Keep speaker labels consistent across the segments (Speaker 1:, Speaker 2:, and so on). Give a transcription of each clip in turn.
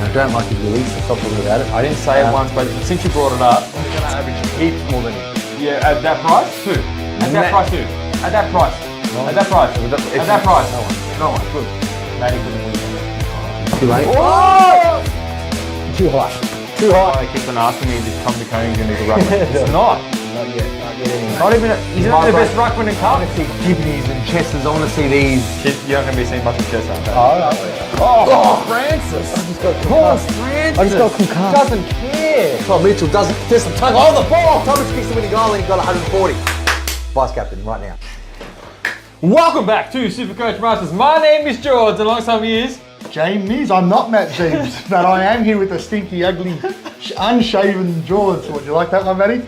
Speaker 1: And I don't like his release, so stop talking about it.
Speaker 2: I didn't say it once, but since you brought it up, I'm going to average heaps more than him. Yeah, at that price? Who? At that price, who? At that price.
Speaker 1: No.
Speaker 2: At that price. At that price.
Speaker 1: No one.
Speaker 2: Good. Matty for the win.
Speaker 1: Too late.
Speaker 2: Oh!
Speaker 1: Too high. Too high.
Speaker 2: I keep on asking me if Tom McCone's going to be the ruckman. It's not.
Speaker 1: Not yet. Not yet anyway.
Speaker 2: Not even. He's not the best ruckman in
Speaker 1: I
Speaker 2: cup.
Speaker 1: want to see Gibneys and Chesters. I want to see these.
Speaker 2: You're not going to be seeing much of Chess, aren't you?
Speaker 1: Oh, Francis. I just got concussed. I just got concussed.
Speaker 2: Doesn't care.
Speaker 1: Tom Mitchell doesn't tug on the ball. Thomas kicks the winning goal and he got 140. Vice captain right now.
Speaker 2: Welcome back to SuperCoach Masters. My name is George, and alongside me is
Speaker 3: James. I'm not Matt James, but I am here with a stinky, ugly, unshaven George. Would you like that one, Matty?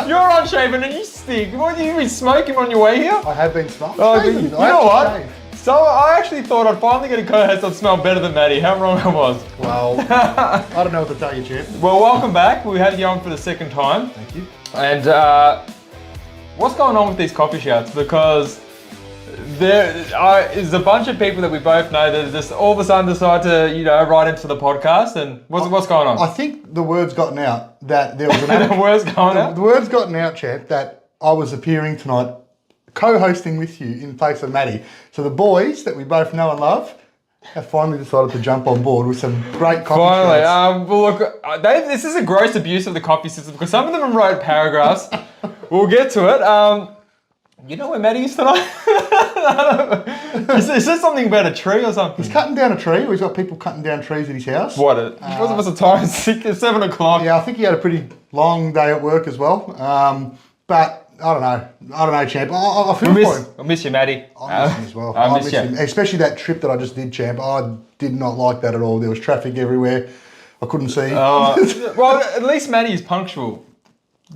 Speaker 2: You're unshaven and you stink. What, you been smoking on your way here?
Speaker 3: I have been smoking.
Speaker 2: Oh, you know what? So I actually thought I'd finally get a co-host that smelled better than Matty. How wrong I was.
Speaker 3: Well, I don't know what to tell you, champ.
Speaker 2: Well, welcome back. We had you on for the second time.
Speaker 3: Thank you.
Speaker 2: And what's going on with these coffee shouts? Because there is a bunch of people that we both know that just all of a sudden decide to, write into the podcast. And what's going on?
Speaker 3: I think the word's gotten out that there was an
Speaker 2: The word's going out?
Speaker 3: The word's gotten out, champ, that I was appearing tonight, co-hosting with you in place of Matty. So the boys that we both know and love have finally decided to jump on board with some great coffee shouts.
Speaker 2: Well, look, this is a gross abuse of the coffee system because some of them wrote paragraphs. We'll get to it. You know where Matty is tonight? Is there something about a tree or something?
Speaker 3: He's cutting down a tree, or he's got people cutting down trees at his house.
Speaker 2: What's the time? 7 o'clock.
Speaker 3: Yeah, I think he had a pretty long day at work as well. But I don't know, champ. I feel for him.
Speaker 2: I miss you, Matty.
Speaker 3: I miss him as well.
Speaker 2: I miss you.
Speaker 3: him. Especially that trip that I just did, champ. I did not like that at all. There was traffic everywhere. I couldn't see.
Speaker 2: Well, at least Matty is punctual.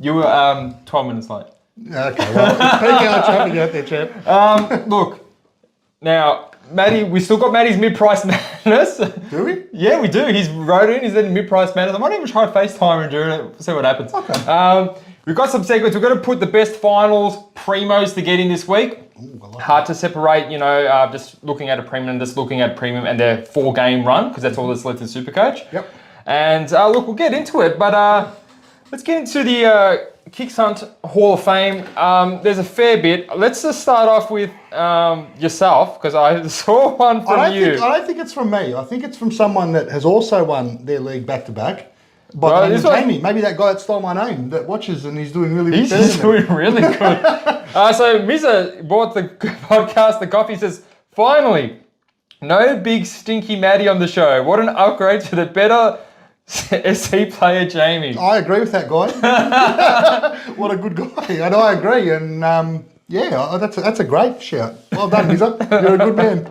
Speaker 2: You were 12 minutes late.
Speaker 3: Okay, well, speaking of traffic out there, champ.
Speaker 2: Look, now, Matty, we still got Matty's mid-price madness.
Speaker 3: Do we?
Speaker 2: Yeah, we do. He's wrote in, he's in mid-price madness. I might even try FaceTime him during it, see what happens.
Speaker 3: Okay.
Speaker 2: We've got some segments. We're going to put the best finals, Premos to get in this week. Hard to separate, just looking at a premium and just looking at premium and their 4-game run, because that's all that's left in SuperCoach.
Speaker 3: Yep.
Speaker 2: And look, we'll get into it, but let's get into the Sunt Hall of Fame. There's a fair bit. Let's just start off with yourself, because I saw one from you.
Speaker 3: I don't think it's from me. I think it's from someone that has also won their league back-to-back. But
Speaker 2: Well,
Speaker 3: the name
Speaker 2: this
Speaker 3: of Jamie, maybe that guy that stole my name, that watches and he's doing really
Speaker 2: He's doing really good. So Misa bought the podcast, the coffee, says, finally, no big stinky Matty on the show. What an upgrade to the better SC player Jamie.
Speaker 3: I agree with that guy. What a good guy. And I agree. And that's a great shout. Well done, Misa. You're a good man.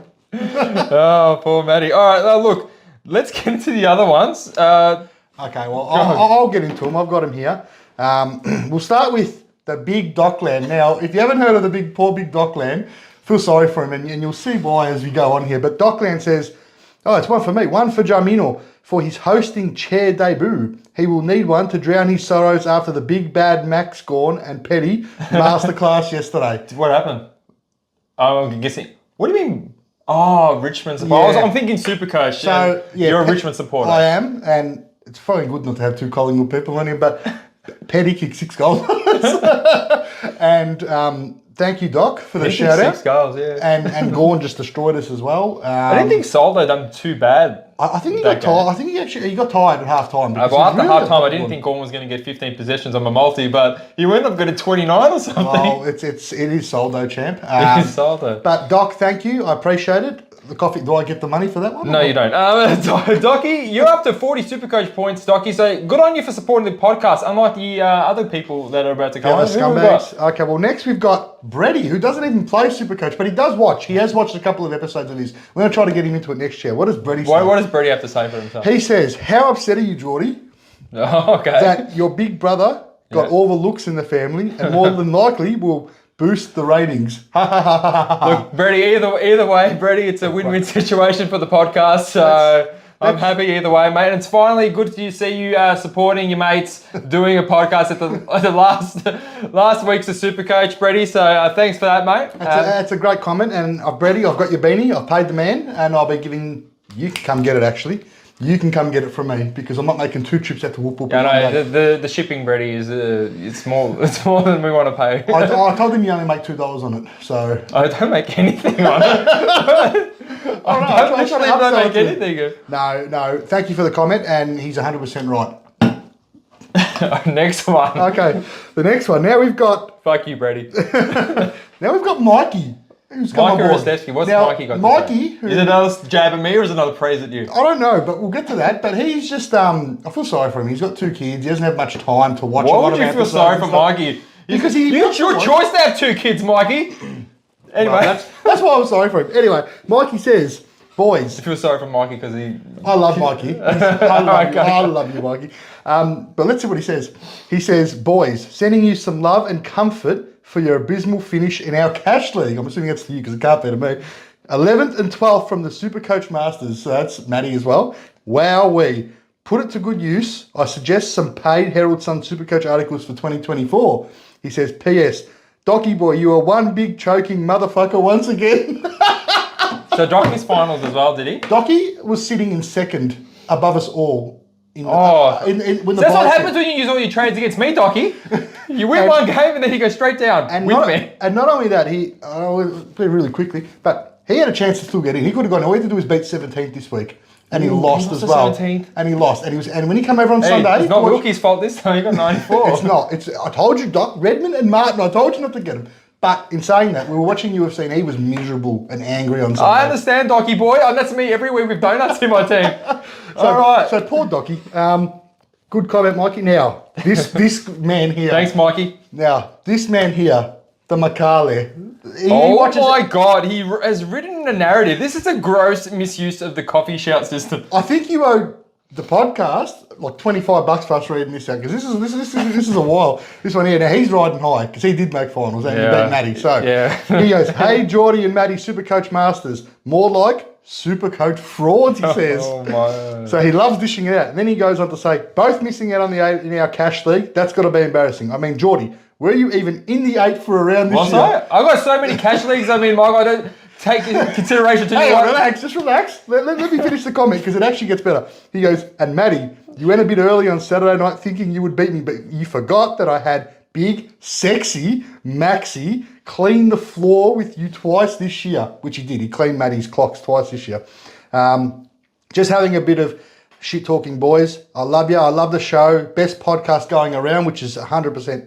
Speaker 2: Oh, poor Matty. All right, look, let's get into the other ones.
Speaker 3: Okay, well, I'll get into them. I've got them here. We'll start with the big Dockland. Now, if you haven't heard of the poor big Dockland, feel sorry for him, and you'll see why as we go on here. But Dockland says, it's one for me, one for Jamino for his hosting chair debut. He will need one to drown his sorrows after the big bad Max Gorn and Petty masterclass yesterday.
Speaker 2: What happened? I'm guessing. What do you mean? Oh, Richmond supporter.
Speaker 3: Yeah.
Speaker 2: I'm thinking SuperCoach.
Speaker 3: So,
Speaker 2: You're a Richmond supporter.
Speaker 3: I am, and it's probably good not to have two Collingwood people on here, but Petty kicked 6 goals. And thank you, Doc, for the shout out.
Speaker 2: 6 goals, yeah.
Speaker 3: And Gorn just destroyed us as well.
Speaker 2: I didn't think Soldo done too bad.
Speaker 3: I think he got tired. I think he got tired at half time.
Speaker 2: Well, after half time, I didn't think Gorn was going to get 15 possessions on my multi, but he ended up getting 29 or something.
Speaker 3: Well, it is Soldo, champ.
Speaker 2: It is Soldo.
Speaker 3: But Doc, thank you. I appreciate it. The coffee. Do I get the money for that one?
Speaker 2: No, you don't. Docky, you're up to 40 SuperCoach points, Docky. So good on you for supporting the podcast, unlike the other people that are about to come.
Speaker 3: Scumbags. Okay, well, next we've got Brady, who doesn't even play SuperCoach, but he does watch. He has watched a couple of episodes of this. We're going to try to get him into it next year. What does Brady say?
Speaker 2: What does Brady have to say for himself?
Speaker 3: He says, how upset are you, Geordie, that your big brother got all the looks in the family and more than likely will boost the ratings.
Speaker 2: Look, Brady, either way, Brady, it's a win-win situation for the podcast. So I'm happy either way, mate. And it's finally good to see you supporting your mates, doing a podcast at the last weeks of SuperCoach, Brady. So thanks for that, mate.
Speaker 3: That's a great comment. And Brady, I've got your beanie. I've paid the man, and I'll be giving you can come get it actually. You can come get it from me because I'm not making 2 trips out to Whoop Whoop.
Speaker 2: Yeah, no, the shipping, Brady, is it's more than we want to pay.
Speaker 3: I told him you only make $2 on it, so
Speaker 2: I don't make anything on it. I don't make anything.
Speaker 3: No. Thank you for the comment, and he's 100% right.
Speaker 2: Next one.
Speaker 3: Okay, the next one. Now we've got.
Speaker 2: Fuck you, Brady.
Speaker 3: Now we've got Mikey. Who's come
Speaker 2: Mikey
Speaker 3: on board.
Speaker 2: Rostevsky, what's
Speaker 3: Now,
Speaker 2: Mikey got to
Speaker 3: Mikey,
Speaker 2: say? Is it another jab at me or is it another praise at you?
Speaker 3: I don't know, but we'll get to that. But he's just, I feel sorry for him. He's got 2 kids. He doesn't have much time to watch a
Speaker 2: Why
Speaker 3: lot
Speaker 2: would
Speaker 3: of
Speaker 2: you feel
Speaker 3: episodes
Speaker 2: sorry
Speaker 3: and
Speaker 2: for
Speaker 3: stuff.
Speaker 2: Mikey?
Speaker 3: Because
Speaker 2: it's your choice to have 2 kids, Mikey. Anyway.
Speaker 3: Well, that's why I'm sorry for him. Anyway, Mikey says, boys.
Speaker 2: I feel sorry for Mikey because he...
Speaker 3: I love Mikey. I love you, Mikey. But let's see what he says. He says, boys, sending you some love and comfort for your abysmal finish in our cash league. I'm assuming that's to you because it can't be to me. 11th and 12th from the SuperCoach Masters. So that's Matty as well. Wowee. Put it to good use. I suggest some paid Herald Sun SuperCoach articles for 2024. He says, P.S. Docky boy, you are one big choking motherfucker once again.
Speaker 2: So Docky's finals as well, did he?
Speaker 3: Docky was sitting in second above us all. When
Speaker 2: That's what happens when you use all your trades against me, Docky. You win one game and then you go straight down with me.
Speaker 3: And not only that, I'll play really quickly, but he had a chance to still get in. He could have gone, all he had to do was beat 17th this week. And he lost as well.
Speaker 2: 17th.
Speaker 3: And he lost. And when he came over on Sunday...
Speaker 2: It's not Wilkie's fault this time. He got 94.
Speaker 3: It's not. I told you, Doc, Redmond and Martin, I told you not to get him. But in saying that, we were watching UFC and he was miserable and angry on Sunday.
Speaker 2: I understand, Docky boy. That's me every week with donuts in my team. All right.
Speaker 3: So poor Docky. Good comment, Mikey. Now, this man here...
Speaker 2: Thanks, Mikey.
Speaker 3: Now, this man here, the Makale...
Speaker 2: my God, he has written a narrative. This is a gross misuse of the coffee shout system.
Speaker 3: I think you owe the podcast like $25 for us reading this out because this is a while. This one here. Now he's riding high because he did make finals and he beat Matty. So he goes, "Hey Geordie and Matty, SuperCoach Masters, more like SuperCoach frauds." He says.
Speaker 2: Oh my.
Speaker 3: So he loves dishing it out. And then he goes on to say, "Both missing out on the 8 in our cash league. That's got to be embarrassing. I mean, Geordie, were you even in the 8 for a round this year?"
Speaker 2: I've got so many cash leagues. I mean, Mike, I don't take into consideration to
Speaker 3: Hey, relax, just relax. Let me finish the comment because it actually gets better. He goes, "And Matty, you went a bit early on Saturday night thinking you would beat me, but you forgot that I had big, sexy Maxi clean the floor with you twice this year," which he did. He cleaned Matty's clocks twice this year. Just having a bit of shit talking, boys. I love you. I love the show. Best podcast going around, which is 100%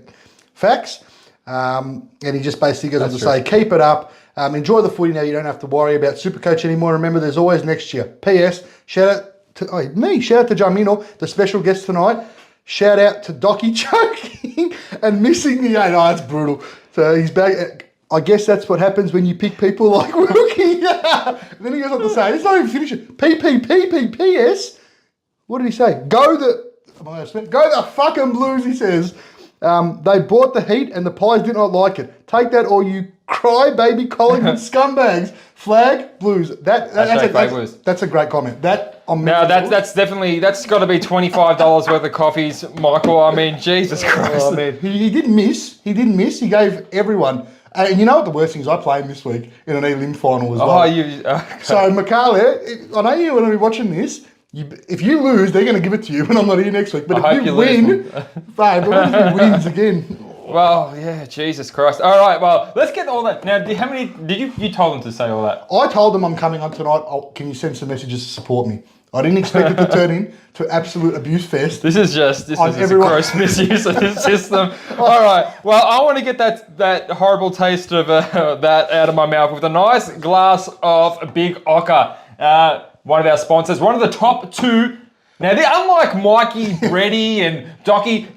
Speaker 3: facts. And he just basically goes on to say, keep it up. Enjoy the footy now. You don't have to worry about SuperCoach anymore. Remember, there's always next year. P.S. Shout out to Jamino, the special guest tonight. Shout out to Docky choking and missing the 8. Oh, that's brutal. So he's back. I guess that's what happens when you pick people like Wilkie. And then he goes on to say, it's not even finished. P.S. What did he say? Go the fucking Blues, he says. They bought the heat and the Pies did not like it. Take that or you cry baby Collingwood scumbags. Flag Blues. That's a great comment.
Speaker 2: That's got to be $25 worth of coffees, Michael. I mean, Jesus Christ.
Speaker 3: Oh, man. He didn't miss. He gave everyone. And you know what the worst thing is? I played him this week in an elim final as well.
Speaker 2: Okay.
Speaker 3: So, Makale, I know you're going to be watching this. If you lose, they're going to give it to you when I'm not here next week. But if you win, babe, what if he wins again?
Speaker 2: Well, yeah, Jesus Christ. All right, well, let's get all that. Now, how many did you told them to say all that?
Speaker 3: I told them I'm coming on tonight. Can you send some messages to support me? I didn't expect it to turn into absolute abuse fest.
Speaker 2: This is a gross misuse of this system. All right, well, I want to get that horrible taste of that out of my mouth with a nice glass of Big Ocker. One of our sponsors, one of the top 2. Now, unlike Mikey, Brady, and Docky,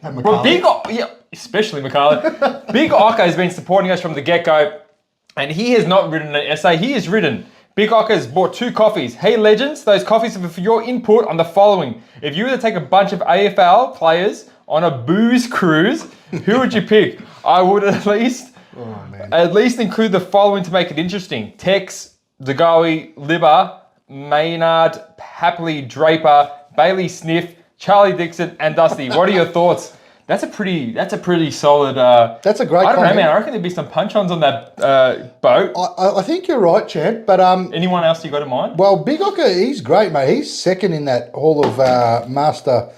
Speaker 2: especially McCarley, Big Ocker has been supporting us from the get-go, and he has not written an essay. He has written, Big Ocker has bought 2 coffees. Hey, legends, those coffees are for your input on the following. If you were to take a bunch of AFL players on a booze cruise, who would you pick? I would at least include the following to make it interesting. Tex, Degoe, Libba, Maynard, Happily, Draper, Bailey Sniff, Charlie Dixon, and Dusty. What are your thoughts? That's a pretty solid.
Speaker 3: That's a great
Speaker 2: I don't know,
Speaker 3: comment.
Speaker 2: man. I reckon there'd be some punch-ons on that boat.
Speaker 3: I think you're right, champ. But
Speaker 2: Anyone else you got in mind?
Speaker 3: well, Big Ocker, he's great, mate. He's second in that Hall of Master.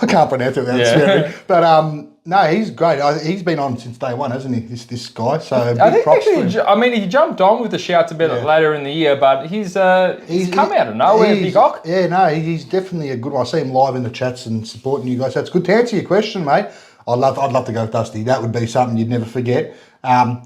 Speaker 3: I can't pronounce it without swearing. But no, he's great. He's been on since day one, hasn't he? This guy. So
Speaker 2: I
Speaker 3: big
Speaker 2: think
Speaker 3: props to
Speaker 2: actually,
Speaker 3: him.
Speaker 2: I mean, he jumped on with the shouts a bit later in the year, but he's come out of nowhere, Big Ock.
Speaker 3: Yeah, no, he's definitely a good one. I see him live in the chats and supporting you guys. That's good. To answer your question, mate, I'd love to go with Dusty. That would be something you'd never forget.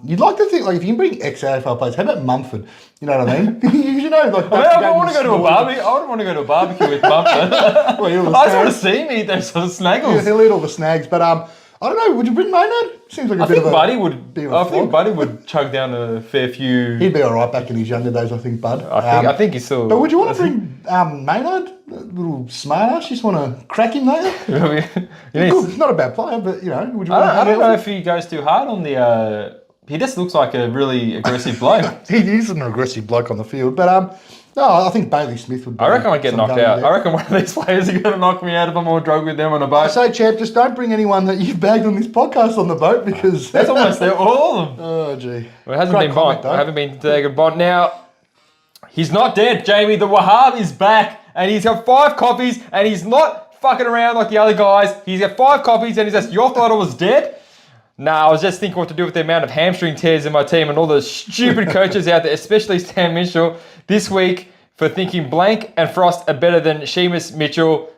Speaker 3: You'd like to think, like, if you can bring ex-AFL players, how about Mumford? You know what I mean? you know, like,
Speaker 2: I want to go to a barbecue. I would want to go to a barbecue with Mumford.
Speaker 3: Well,
Speaker 2: I just want to see him eat those sort of snaggles.
Speaker 3: He'll eat all the snags, but I don't know. Would you bring Maynard? Seems like a bit of a.
Speaker 2: I think Buddy would chug down a fair few.
Speaker 3: He'd be all right back in his younger days, I think, Bud.
Speaker 2: I think he's still.
Speaker 3: But would you want to bring Maynard? A little smart ass? You just want to crack him there? Good. Not a bad player, but you know. Would you
Speaker 2: I don't know if he goes too hard on the. He just looks like a really aggressive bloke.
Speaker 3: He is an aggressive bloke on the field, but no, I think Bailey Smith would.
Speaker 2: I reckon I'd get knocked out. I reckon one of these players is going to knock me out if I'm all drunk with them on a boat.
Speaker 3: I say, champ, just don't bring anyone that you've bagged on this podcast on the boat because
Speaker 2: that's almost there. All of them.
Speaker 3: Oh gee,
Speaker 2: well, it hasn't been Bond. I haven't been taken Bond. Now he's not dead, Jamie. The Wahab is back, and he's got 5 copies, and he's not fucking around like the other guys. He's got 5 copies, and he says, "Your thought I was dead." Nah, I was just thinking what to do with the amount of hamstring tears in my team and all the stupid coaches out there, especially Stan Mitchell, this week for thinking Blank and Frost are better than Seamus Mitchell.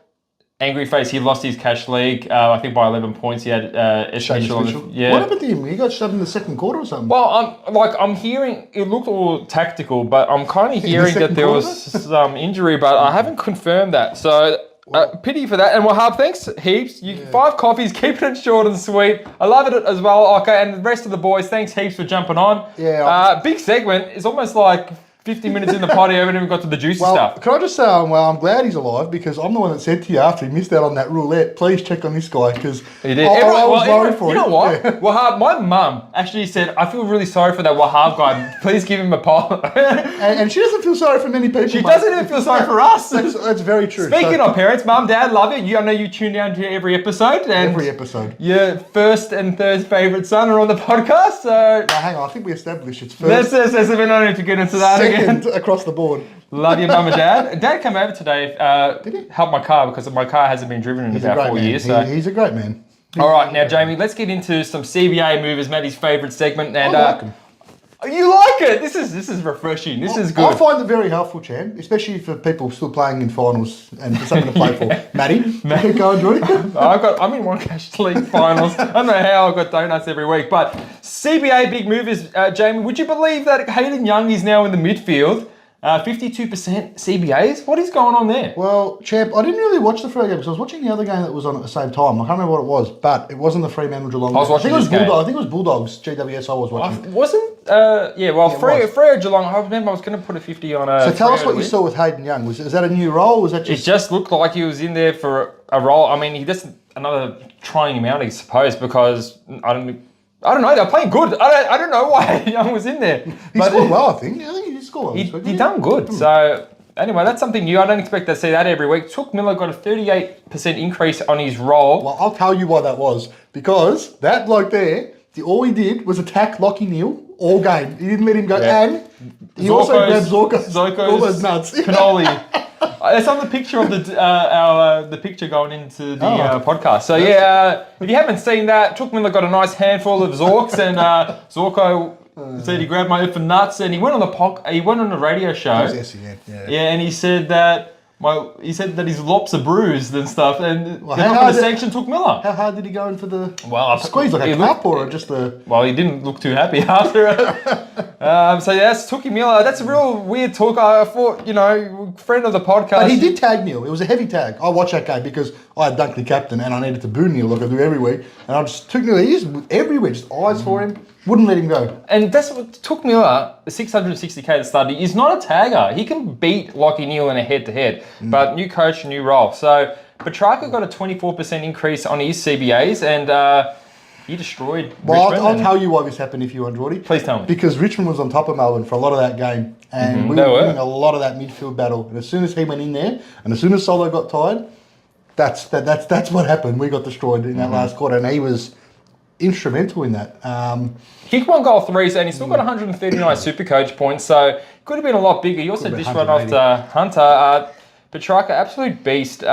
Speaker 2: Angry face, he lost his cash league, I think by 11 points. He had Mitchell.
Speaker 3: What happened to him? He got shoved in the second quarter or something?
Speaker 2: Well, I'm hearing, it looked all tactical, but I'm kind of hearing that there was some injury, but I haven't confirmed that. So, pity for that. And Wahab, thanks heaps. 5 coffees, keeping it short and sweet. I love it as well. Okay, and the rest of the boys, thanks heaps for jumping on.
Speaker 3: Yeah.
Speaker 2: Big segment. It's almost like 50 minutes in the potty, I haven't even got to the juicy stuff.
Speaker 3: Can I just say, I'm glad he's alive because I'm the one that said to you after he missed out on that roulette, please check on this guy because
Speaker 2: he did.
Speaker 3: I was worried for him.
Speaker 2: You know what? Yeah. Wahab, my mum actually said, I feel really sorry for that Wahab guy. Please give him a pop.
Speaker 3: and she doesn't feel sorry for many people.
Speaker 2: She doesn't even feel sorry for us.
Speaker 3: That's very true.
Speaker 2: Speaking of parents, Mum, Dad, love you. I know you tune down to every episode. And
Speaker 3: every episode.
Speaker 2: Your first and third favourite son are on the podcast. So
Speaker 3: now, hang on, I think we established it's first.
Speaker 2: Let's we don't need to get into that
Speaker 3: second
Speaker 2: again.
Speaker 3: Across the board.
Speaker 2: Love you, Mum and Dad. Dad came over today.
Speaker 3: Did he?
Speaker 2: Help my car because my car hasn't been driven in about 4 years. So.
Speaker 3: He's a great man.
Speaker 2: All right, now, Jamie, let's get into some CBA movers, Matty's favourite segment. And
Speaker 3: I like him.
Speaker 2: You like it? This is refreshing. This is good.
Speaker 3: I find it very helpful, champ, especially for people still playing in finals and for something to play for. Matty, keep going, Jordy.
Speaker 2: I'm in one cash league finals. I don't know how I've got donuts every week, but CBA big movers, Jamie. Would you believe that Hayden Young is now in the midfield? 52% CBAs. What is going on there?
Speaker 3: Well, champ, I didn't really watch the Freo game because I was watching the other game that was on at the same time. I can't remember what it was, but it wasn't the Fremantle Geelong.
Speaker 2: I think
Speaker 3: it was Bulldogs. GWS. I was watching.
Speaker 2: Freo Geelong. I remember I was going to put a 50 on a.
Speaker 3: So tell us what you
Speaker 2: win.
Speaker 3: saw with Hayden Young. Is that a new role? Was that just?
Speaker 2: It just looked like he was in there for a role. I mean, he just another trying him out, I suppose, because I don't know. They're playing good. I don't know why Young was in there.
Speaker 3: He scored well, I think. I think he scored well.
Speaker 2: He done good. So anyway, that's something new. I don't expect to see that every week. Took Miller got a 38% increase on his role.
Speaker 3: Well, I'll tell you why that was. Because that bloke there, all he did was attack Lockie Neal all game. He didn't let him go. Yeah. And he also grabbed Zorko's all those nuts.
Speaker 2: Cannoli. It's on the picture of the picture going into the podcast. So if you haven't seen that, Took Miller got a nice handful of Zorks, and Zorko said he grabbed my effing nuts, and he went on the radio show.
Speaker 3: It was SEN,
Speaker 2: and he said that his lops are bruised and stuff, and they're not going to sanction Took Miller.
Speaker 3: How hard did he go in for the
Speaker 2: squeeze?
Speaker 3: Like a cup or just the?
Speaker 2: Well, he didn't look too happy after it. So that's Tookie Miller. That's a real weird talk. I thought, friend of the podcast.
Speaker 3: But he did tag Neil. It was a heavy tag. I watched that game because I had Dunkley captain and I needed to boo Neil like I do every week. And I just took Neil. He just everywhere, just eyes for him. Wouldn't let him go. And
Speaker 2: that's what took Miller, the 660k to start. He's not a tagger. He can beat Lockie Neal in a head-to-head. But new coach, new role. So Petrarca got a 24% increase on his CBAs, and he destroyed Richmond.
Speaker 3: I'll tell you why this happened if you want, Geordie.
Speaker 2: Please tell me.
Speaker 3: Because Richmond was on top of Melbourne for a lot of that game. And we were winning a lot of that midfield battle. And as soon as he went in there, and as soon as Solo got tired, that's what happened. We got destroyed in that last quarter, and he was instrumental in that.
Speaker 2: Kicked 1 goal threes, and he's still got 139 SuperCoach points, so could have been a lot bigger. He also dished one off to Hunter. Petrarca, absolute beast.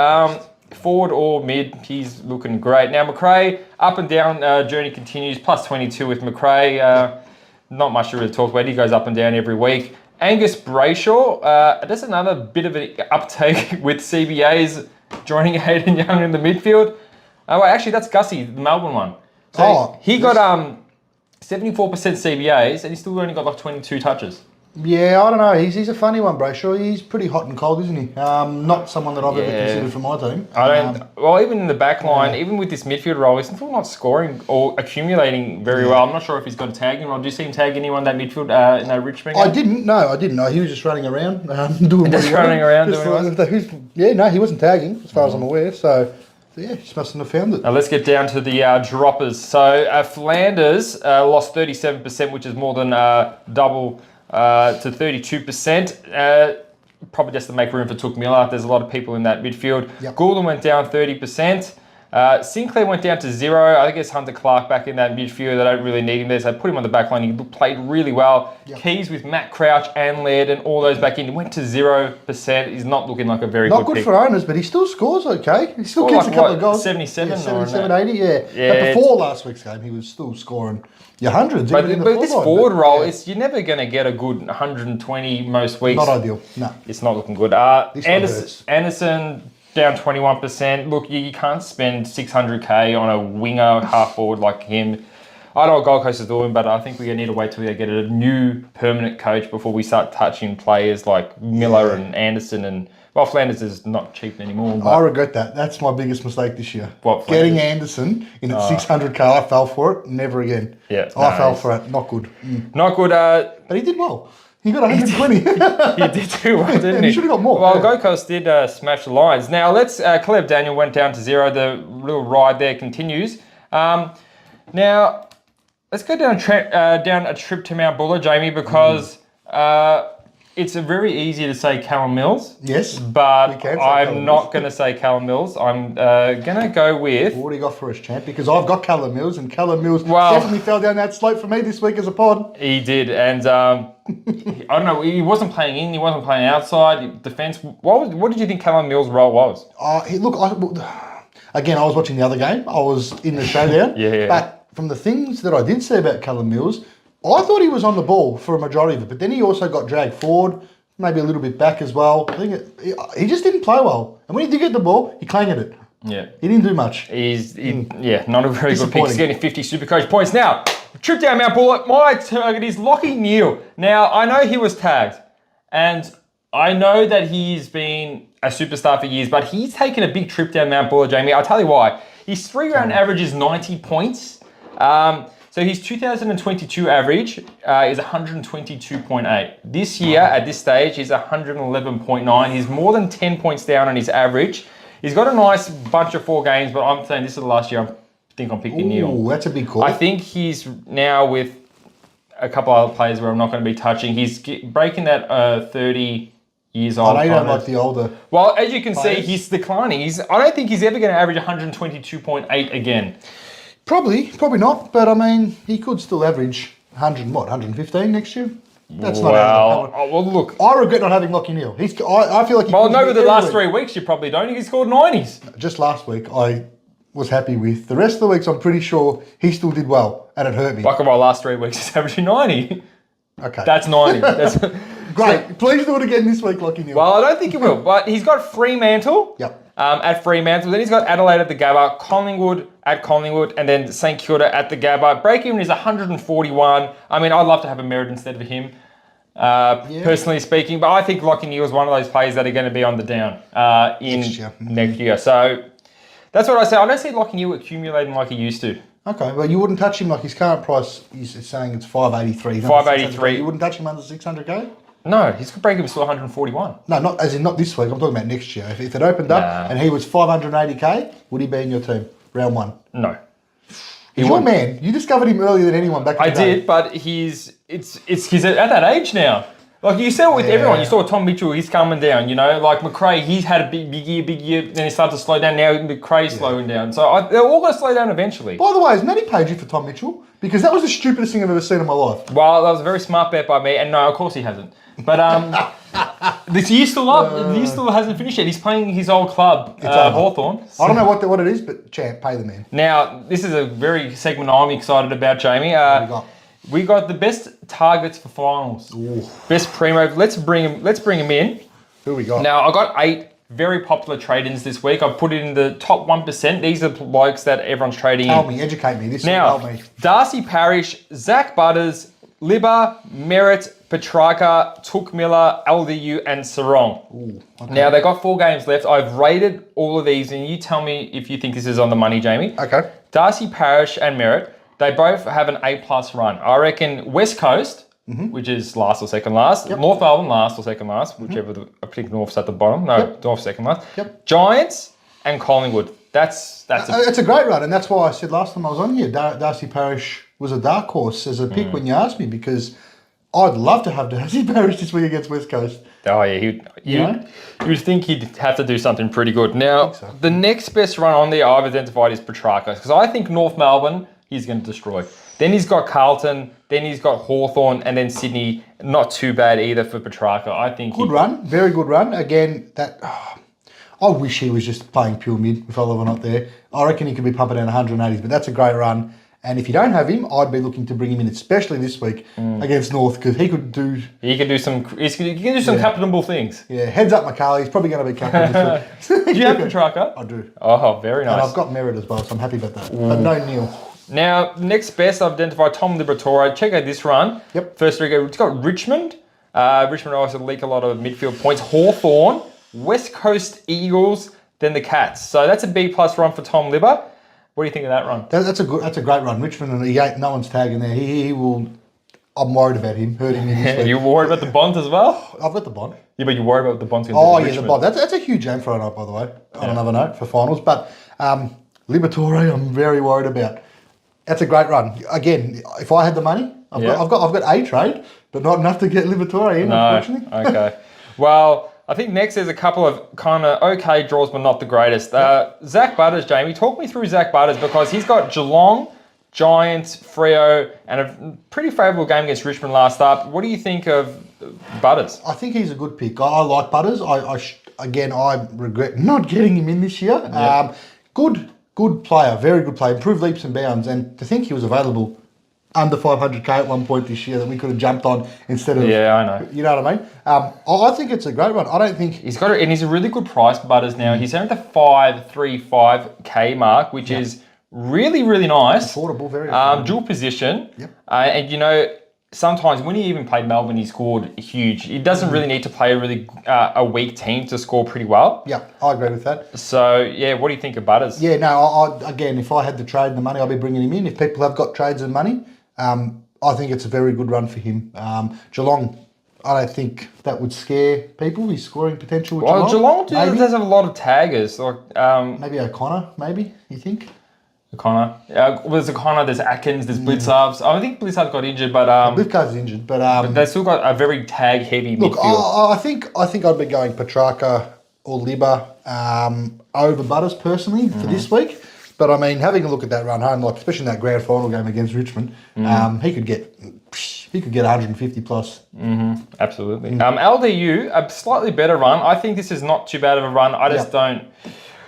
Speaker 2: Forward or mid, he's looking great. Now, McRae, up and down journey continues, plus 22 with McRae. Not much to really talk about. He goes up and down every week. Angus Brayshaw, that's another bit of an uptake with CBAs joining Hayden Young in the midfield. Well, actually, that's Gussie, the Melbourne one. So he got 74% CBAs, and he still only got like 22 touches.
Speaker 3: Yeah, I don't know. He's a funny one, Brayshaw. He's pretty hot and cold, isn't he? Not someone that I've ever considered for my team.
Speaker 2: I don't. Well, even in the back line, even with this midfield role, he's still not scoring or accumulating very well. I'm not sure if he's got a tagging role. Do you see him tag anyone that midfield in that Richmond game?
Speaker 3: I didn't know. He was just running around doing
Speaker 2: just running around doing
Speaker 3: what? He wasn't tagging, as far as I'm aware. So yeah, just mustn't have found it.
Speaker 2: Now let's get down to the droppers. So Flanders lost 37%, which is more than double to 32%. Probably just to make room for Took Miller. There's a lot of people in that midfield.
Speaker 3: Yep.
Speaker 2: Goulden went down 30%. Sinclair went down to 0. I think it's Hunter Clark back in that midfield. They don't really need him there, so I put him on the back line. He played really well.
Speaker 3: Yep.
Speaker 2: Keys with Matt Crouch and Laird and all those back in. He went to 0%. He's not looking like a very good pick.
Speaker 3: Not good for owners, but he still scores okay. He still kicks a couple of goals.
Speaker 2: 77
Speaker 3: 77, 80, yeah. But before last week's game, he was still scoring your hundreds.
Speaker 2: But this forward role, you're never going to get a good 120 most weeks.
Speaker 3: Not ideal, no.
Speaker 2: It's not looking good. Anderson down 21%. Look, you can't spend 600k on a winger half forward like him. I know what Gold Coast is doing, but I think we need to wait till we get a new permanent coach before we start touching players like Miller and Anderson and... Well, Flanders is not cheap anymore. But
Speaker 3: I regret that. That's my biggest mistake this year.
Speaker 2: What,
Speaker 3: getting Anderson in at 600k, I fell for it. Never again.
Speaker 2: Yeah,
Speaker 3: I fell for it. Not good.
Speaker 2: Not good.
Speaker 3: But he did well. He got 120.
Speaker 2: He did too well, didn't he?
Speaker 3: He should have got more.
Speaker 2: Well, Gold Coast did smash the Lions. Now, Caleb Daniel went down to 0. The little ride there continues. Now, let's go down a trip to Mount Buller, Jamie, because... it's very easy to say Callum Mills.
Speaker 3: Yes.
Speaker 2: But I'm not going to say Callum Mills. I'm going to go with...
Speaker 3: What do you got for us, champ? Because I've got Callum Mills, and Callum Mills definitely fell down that slope for me this week as a pod.
Speaker 2: He did, and I don't know, he wasn't playing in, he wasn't playing outside, defence. What did you think Callum Mills' role was?
Speaker 3: Again, I was watching the other game. I was in the showdown.
Speaker 2: Yeah.
Speaker 3: But from the things that I did say about Callum Mills... I thought he was on the ball for a majority of it, but then he also got dragged forward, maybe a little bit back as well. I think he just didn't play well. And when he did get the ball, he clanged it.
Speaker 2: Yeah.
Speaker 3: He didn't do much.
Speaker 2: Not a very good pick. He's getting 50 SuperCoach points. Now, trip down Mount Buller, my target is Lachie Neale. Now, I know he was tagged, and I know that he's been a superstar for years, but he's taken a big trip down Mount Buller, Jamie. I'll tell you why. His 3-round average is 90 points. So his 2022 average is 122.8. This year, at this stage, he's 111.9. He's more than 10 points down on his average. He's got a nice bunch of 4 games, but I'm saying this is the last year I think I'm picking Neale.
Speaker 3: Ooh, that's a big call.
Speaker 2: I think he's now with a couple other players where I'm not going to be touching. He's breaking that 30 years old.
Speaker 3: I know you don't like the older.
Speaker 2: Well, as you can see, he's declining. I don't think he's ever going to average 122.8 again.
Speaker 3: Probably not. But I mean, he could still average 115 next year. That's not out of the
Speaker 2: well, look.
Speaker 3: I regret not having Lachie Neale. I feel like
Speaker 2: over the last 3 weeks, you probably don't. He scored 90s.
Speaker 3: Just last week, I was happy with. The rest of the weeks, I'm pretty sure he still did well, and it hurt me.
Speaker 2: Like my last 3 weeks, he's averaging 90.
Speaker 3: Okay.
Speaker 2: That's 90. That's
Speaker 3: great. Please do it again this week, Lachie Neale.
Speaker 2: Well, I don't think he will, but he's got Fremantle.
Speaker 3: Yep.
Speaker 2: At Fremantle. Then he's got Adelaide at the Gabba, Collingwood at Collingwood, and then St Kilda at the Gabba. Break-even is 141. I mean, I'd love to have a Merritt instead of him, personally speaking. But I think Lachie Neale is one of those players that are going to be on the down next year. So that's what I say. I don't see Lachie Neale accumulating like he used to.
Speaker 3: Okay, well, you wouldn't touch him like his current price is saying it's 583.
Speaker 2: 583.
Speaker 3: You wouldn't touch him under 600k?
Speaker 2: No, his break-even is still 141.
Speaker 3: No, not this week. I'm talking about next year. If it opened up and he was 580k, would he be in your team round 1?
Speaker 2: No.
Speaker 3: He's your man. You discovered him earlier than anyone back in the day.
Speaker 2: I did, but he's at that age now. Like you saw it with
Speaker 3: Yeah.
Speaker 2: everyone. You saw Tom Mitchell, he's coming down, you know. Like McRae, he's had a big year, then he started to slow down. Now McRae's slowing down. So they're all going to slow down eventually.
Speaker 3: By the way, has Matty paid you for Tom Mitchell? Because that was the stupidest thing I've ever seen in my life.
Speaker 2: Well, that was a very smart bet by me, and no, of course he hasn't. But this year's still up. The year still hasn't finished yet. He's playing his old club, Hawthorn.
Speaker 3: I don't know what it is, but champ, pay the man.
Speaker 2: Now, this is a very segment I'm excited about, Jamie. We got the best targets for finals.
Speaker 3: Ooh.
Speaker 2: Best Premo. Let's bring him in.
Speaker 3: Who we got?
Speaker 2: Now, I got 8 very popular trade-ins this week. I've put it in the top 1%. These are the blokes that everyone's trading
Speaker 3: Tell
Speaker 2: in.
Speaker 3: me, educate me. This
Speaker 2: Now,
Speaker 3: will help me.
Speaker 2: Darcy Parish, Zach Butters, Libba, Merritt, Petrarca, Took Miller, LDU, and Sarong.
Speaker 3: Ooh, okay.
Speaker 2: Now, they got 4 games left. I've rated all of these, and you tell me if you think this is on the money, Jamie.
Speaker 3: Okay.
Speaker 2: Darcy Parish and Merritt, they both have an A+ run. I reckon West Coast, which is last or second last.
Speaker 3: Yep.
Speaker 2: North Melbourne, last or second last, whichever. I think North's at the bottom. No,
Speaker 3: Yep.
Speaker 2: North second last.
Speaker 3: Yep.
Speaker 2: Giants and Collingwood. That's
Speaker 3: It's a great run, and that's why I said last time I was on here, Darcy Parish was a dark horse as a pick when you asked me, because I'd love to have Darcy Parish this week against West Coast.
Speaker 2: Oh yeah, you'd think he'd have to do something pretty good. Now,
Speaker 3: so.
Speaker 2: the next best run on there I've identified is Petrarca, because I think North Melbourne he's going to destroy. Then he's got Carlton, then he's got Hawthorn, and then Sydney. Not too bad either for Petrarca. I think
Speaker 3: Good run, very good run. Again, I wish he was just playing pure mid with Oliver not there. I reckon he could be pumping down 180s, but that's a great run. And if you don't have him, I'd be looking to bring him in, especially this week against North, because he could do
Speaker 2: some captainable things.
Speaker 3: Yeah, heads up, McCarley. He's probably going to be captain this week.
Speaker 2: Do you have Petrarca?
Speaker 3: I do.
Speaker 2: Oh, very nice.
Speaker 3: And I've got Merritt as well, so I'm happy about that. But no Neil.
Speaker 2: Now, next best, I've identified Tom Liberatore. Check out this run.
Speaker 3: Yep.
Speaker 2: First three, it's got Richmond. Richmond also leak a lot of midfield points. Hawthorn, West Coast Eagles, then the Cats. So that's a B+ run for Tom Libber. What do you think of that run?
Speaker 3: That's a great run. Richmond, and he ain't no one's tagging there. He will. I'm worried about him hurting him this week.
Speaker 2: You worried about the Bond as well?
Speaker 3: I've got the Bond.
Speaker 2: Yeah, but you worry about the Bond.
Speaker 3: Oh yeah, the Bond. That's a huge game for a night, by the way. On another note for finals, but Liberatore, I'm very worried about. That's a great run. Again, if I had the money, I've got a trade, but not enough to get Liberatore in, unfortunately.
Speaker 2: Okay. Well, I think next there's a couple of kind of okay draws, but not the greatest. Zach Butters, Jamie, talk me through Zach Butters, because he's got Geelong, Giants, Freo, and a pretty favourable game against Richmond last up. What do you think of Butters?
Speaker 3: I think he's a good pick. I like Butters. I regret not getting him in this year.
Speaker 2: Yep.
Speaker 3: Good player, very good player, improved leaps and bounds, and to think he was available under 500k at one point this year that we could have jumped on instead of...
Speaker 2: Yeah, I know.
Speaker 3: You know what I mean? I think it's a great run. I don't think...
Speaker 2: He's got it, and he's a really good price, Butters, now. He's at the 535k mark, which is really, really nice.
Speaker 3: Affordable, very affordable.
Speaker 2: Dual position.
Speaker 3: Yep.
Speaker 2: And, you know, sometimes when he even played Melbourne, he scored huge. He doesn't really need to play a weak team to score pretty well.
Speaker 3: Yeah, I agree with that.
Speaker 2: So, yeah, what do you think of Butters?
Speaker 3: Yeah, no, again, if I had the trade and the money, I'd be bringing him in. If people have got trades and money, I think it's a very good run for him. Geelong, I don't think that would scare people. His scoring potential with
Speaker 2: Geelong does have a lot of taggers. Like,
Speaker 3: maybe O'Connor, you think?
Speaker 2: O'Connor. There's O'Connor, there's Atkins, there's Blitzarves. I think Blitzarves got injured, but...
Speaker 3: Blitzarves injured, but
Speaker 2: they still got a very tag-heavy
Speaker 3: look,
Speaker 2: midfield.
Speaker 3: I think I'd be going Petrarca or Libba over Butters personally for this week. But I mean, having a look at that run home, like especially in that grand final game against Richmond, he could get 150 plus.
Speaker 2: Absolutely. LDU, a slightly better run. I think this is not too bad of a run. I just don't...